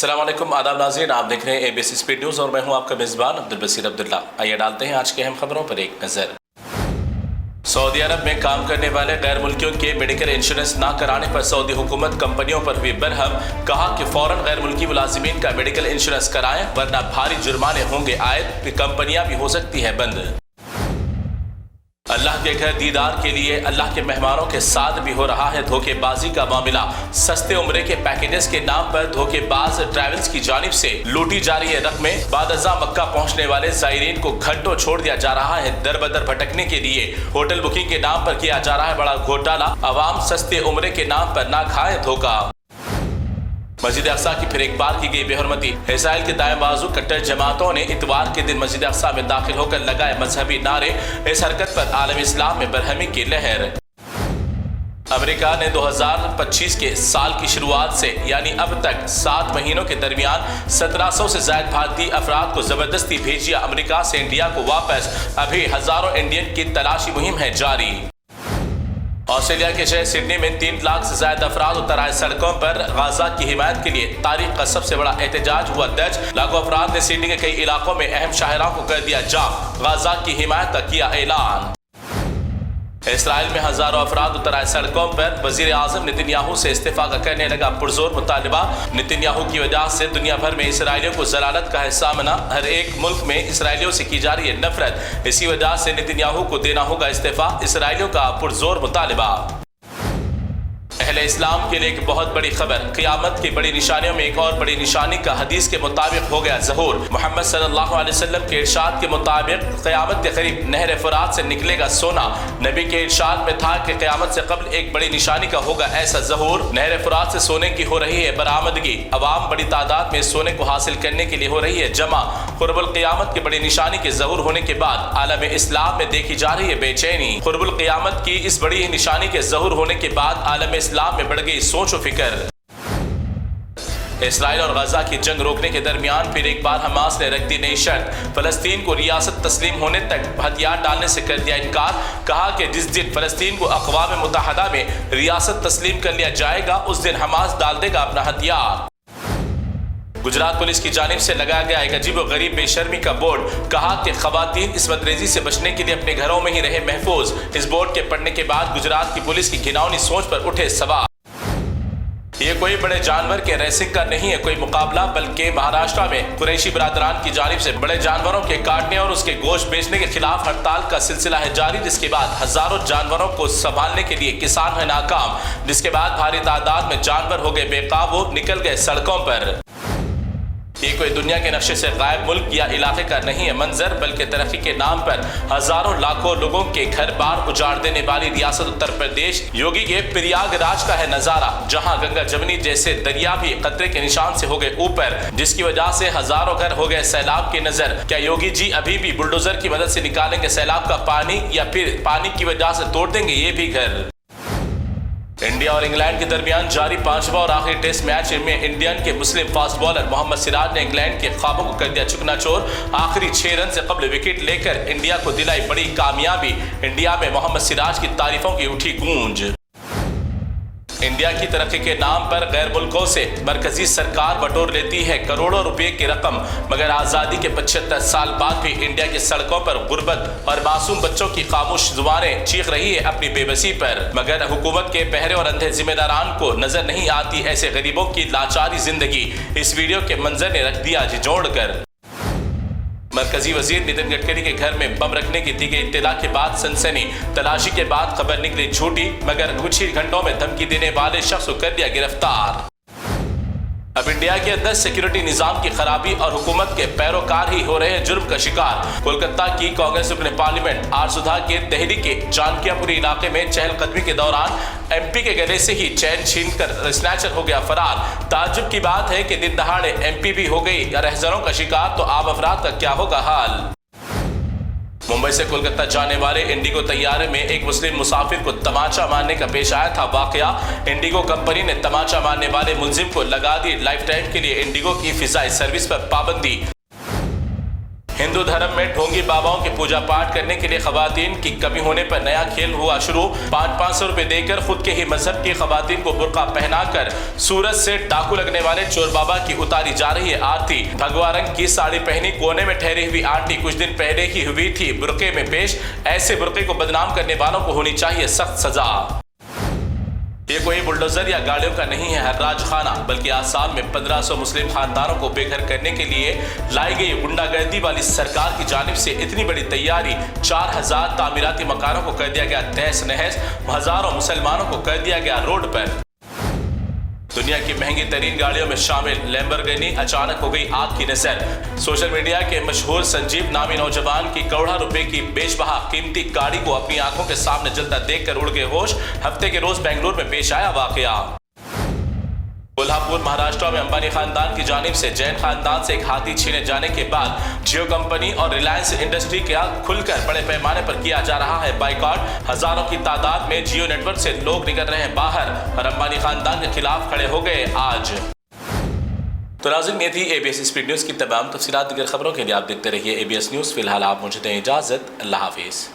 अस्सलाम वालेकुम, आदाब नाज़रीन, आप देख रहे हैं ABC स्पीड न्यूज़ और मैं हूं आपका मेज़बान अब्दुल बसीर अब्दुल्ला। आइए डालते हैं आज की अहम खबरों पर एक नज़र। सऊदी अरब में काम करने वाले गैर मुल्कियों के मेडिकल इंश्योरेंस ना कराने पर सऊदी हुकूमत कंपनियों पर हुई बरहम। कहा कि फौरन गैर मुल्की मुलाजिमीन का मेडिकल इंश्योरेंस कराएं वरना भारी जुर्माने होंगे आयद, कंपनियां भी हो सकती है बंद। अल्लाह के घर दीदार के लिए अल्लाह के मेहमानों के साथ भी हो रहा है धोखेबाजी का मामला। सस्ते उम्रे के पैकेजेस के नाम पर धोखेबाज ट्रैवल्स की जानिब से लूटी जा रही है रकमें। बादअज़ा मक्का पहुंचने वाले ज़ायरीन को घंटों छोड़ दिया जा रहा है दर बदर भटकने के लिए। होटल बुकिंग के नाम पर किया जा रहा है बड़ा घोटाला। अवाम सस्ते उम्रे के नाम पर ना खाए धोखा। मस्जिद अक्सा की फिर एक बार की गई बेहरमती। इस्राइल के दाएं बाजू कट्टर जमातों ने इतवार के दिन मस्जिद अक्सा में दाखिल होकर लगाए मजहबी नारे। इस हरकत पर आलम इस्लाम में बरहमी की लहर। अमेरिका ने 2025 के साल की शुरुआत से यानी अब तक 7 महीनों के दरमियान 1700 से ज्यादा भारतीय अफराद को जबरदस्ती भेजिया अमेरिका से इंडिया को वापस। अभी हजारों इंडियन की तलाशी मुहिम है जारी। ऑस्ट्रेलिया के शहर सिडनी में 3 लाख से ज्यादा अफराद उतर आए सड़कों पर। गाजा की हिमायत के लिए तारीख का सबसे बड़ा एहतजाज हुआ दर्ज। लाखों अफराद ने सिडनी के कई इलाकों में अहम शाहराहों को कर दिया जाम। गाजा की हिमायत का किया ऐलान। इसराइल में हजारों अफराद उतर आए सड़कों पर। वजीर आजम नेतन्याहू से इस्तीफा का करने लगा पुरजोर मुतालबा। नेतन्याहू की वजह से दुनिया भर में इसराइलियों को जलालत का है सामना। हर एक मुल्क में इसराइलियों से की जा रही है नफरत। इसी वजह से नेतन्याहू को देना होगा इस्तीफा। इसराइलियों का पुरजोर मुतालबा। अहले इस्लाम के लिए एक बहुत बड़ी खबर। क़यामत की बड़ी निशानियों में एक और बड़ी निशानी का हदीस के मुताबिक हो गया ज़हूर। मोहम्मद सल्लल्लाहु अलैहि वसल्लम के इरशाद के मुताबिक क़यामत के करीब नहर फ़ुरात से निकलेगा सोना। नबी के इरशाद में था कि क़यामत से कबल एक बड़ी निशानी का होगा ऐसा ज़हूर। नहर फ़ुरात से सोने की हो रही है बरामदगी। अवाम बड़ी तादाद में सोने को हासिल करने के लिए हो रही है जमा। क़ुर्बुल क़यामत की बड़ी निशानी के ज़हूर होने के बाद आलम इस्लाम में देखी जा रही है बेचैनी। क़ुर्बुल क़यामत की इस बड़ी निशानी के ज़हूर होने के बाद आलम इस्लाम में बढ़ गई सोच और फिक्र। इसराइल और गजा की जंग रोकने के दरमियान फिर एक बार हमास ने रख दी नई शर्त। फलस्तीन को रियासत तस्लीम होने तक हथियार डालने से कर दिया इनकार। कहा कि जिस दिन फलस्तीन को अक़वाम मुत्तहिदा में रियासत तस्लीम कर लिया जाएगा उस दिन हमास डाल देगा अपना हथियार। गुजरात पुलिस की जानिब से लगाया गया एक अजीब व गरीब बेशर्मी का बोर्ड। कहा कि खवातीन इस बदरेजी से बचने के लिए अपने घरों में ही रहे महफूज। इस बोर्ड के पढ़ने के बाद गुजरात की पुलिस की घिनौनी सोच पर उठे सवाल। ये कोई बड़े जानवर के रेसिंग का नहीं है कोई मुकाबला, बल्कि महाराष्ट्र में कुरैशी बरादरान की जानिब से बड़े जानवरों के काटने और उसके गोश्त बेचने के खिलाफ हड़ताल का सिलसिला है जारी। जिसके बाद हजारों जानवरों को संभालने के लिए किसान है नाकाम। जिसके बाद भारी तादाद में जानवर हो गए बेकाबू, निकल गए सड़कों पर। ये कोई दुनिया के नक्शे से गायब मुल्क या इलाके का नहीं है मंजर, बल्कि तरक्की के नाम पर हजारों लाखों लोगों के घर बार उजाड़ देने वाली रियासत उत्तर प्रदेश योगी के प्रयागराज का है नजारा। जहां गंगा जमुनी जैसे दरिया भी खतरे के निशान से हो गए ऊपर, जिसकी वजह से हजारों घर हो गए सैलाब की नजर। क्या योगी जी अभी भी बुलडोजर की मदद से निकालेंगे सैलाब का पानी, या फिर पानी की वजह से तोड़ देंगे ये भी घर? इंडिया और इंग्लैंड के दरमियान जारी 5वां और आखिरी टेस्ट मैच में इंडियन के मुस्लिम फास्ट बॉलर मोहम्मद सिराज ने इंग्लैंड के ख्वाबों को कर दिया चुकनाचूर। आखिरी 6 रन से कबल विकेट लेकर इंडिया को दिलाई बड़ी कामयाबी। इंडिया में मोहम्मद सिराज की तारीफों की उठी गूंज। इंडिया की तरक्की के नाम पर गैर मुल्कों से मरकजी सरकार बटोर लेती है करोड़ों रुपए की रकम, मगर आज़ादी के 75 साल बाद भी इंडिया की सड़कों पर गुर्बत और मासूम बच्चों की खामोश जुबानें चीख रही है अपनी बेबसी पर। मगर हुकूमत के बहरे और अंधे जिम्मेदारान को नजर नहीं आती ऐसे गरीबों की लाचारी जिंदगी। इस वीडियो के मंजर ने रख दिया झिझोड़ कर। मरकजी वजीर नितिन गडकरी के घर में बम रखने की दी गई इत्तला के बाद सनसनी। तलाशी के बाद खबर निकली झूठी, मगर कुछ ही घंटों में धमकी देने वाले शख्स को कर दिया गिरफ्तार। अब इंडिया के अंदर सिक्योरिटी निजाम की खराबी और हुकूमत के पैरोकार ही हो रहे हैं जुर्म का शिकार। कोलकाता की कांग्रेस रुकन पार्लियामेंट आर सुधा के दिल्ली के जानकियापुरी इलाके में चहलकदमी के दौरान MP के गले से ही चैन छीनकर स्नैचर हो गया फरार। ताज्जुब की बात है कि दिन दहाड़े MP भी हो गई रहजरों का शिकार, तो आम अफराद का क्या होगा हाल? मुंबई से कोलकाता जाने वाले इंडिगो तैयारे में एक मुस्लिम मुसाफिर को तमाचा मारने का पेश आया था वाकया। इंडिगो कंपनी ने तमाचा मारने वाले मुलजिम को लगा दी लाइफ टाइम के लिए इंडिगो की फिजाई सर्विस पर पाबंदी। हिंदू धर्म में ढोंगी बाबाओं के पूजा पाठ करने के लिए खवातीन की कमी होने पर नया खेल हुआ शुरू। 500 रुपए देकर खुद के ही मजहब की खवातीन को बुर्का पहनाकर सूरत से डाकू लगने वाले चोर बाबा की उतारी जा रही है आरती। भगवा रंग की साड़ी पहनी कोने में ठहरी हुई आंटी कुछ दिन पहले ही हुई थी बुर्के में पेश। ऐसे बुर्के को बदनाम करने वालों को होनी चाहिए सख्त सजा। ये कोई बुलडोजर या गाड़ियों का नहीं है हर्राज खाना, बल्कि आसाम में 1500 मुस्लिम खानदानों को बेघर करने के लिए लाई गई गुंडागर्दी वाली सरकार की जानिब से इतनी बड़ी तैयारी। 4000 तामीराती मकानों को कर दिया गया तहस नहस, हजारों मुसलमानों को कर दिया गया रोड पर। दुनिया की महंगी तरीन गाड़ियों में शामिल लैम्बोर्गिनी अचानक हो गई आग की नजर। सोशल मीडिया के मशहूर संजीव नामी नौजवान की करोड़ों रुपए की बेशबहा कीमती गाड़ी को अपनी आंखों के सामने जलता देखकर उड़ गए होश। हफ्ते के रोज बेंगलुरु में पेश आया वाकया। कोल्हापुर महाराष्ट्र में अंबानी खानदान की जानिब से जैन खानदान से एक हाथी छीने जाने के बाद जियो कंपनी और रिलायंस इंडस्ट्री का खुलकर बड़े पैमाने पर किया जा रहा है बाइकआउट। हजारों की तादाद में जियो नेटवर्क से लोग निकल रहे हैं बाहर और अंबानी खानदान के खिलाफ खड़े हो गए आज। तो नाज़रीन, ये थी ABS स्पीड न्यूज़ की तमाम तफसीलात। दीगर खबरों के लिए आप देखते रहिए ABS न्यूज़। फिलहाल आप मुझे दें इजाज़त। अल्लाह हाफिज़।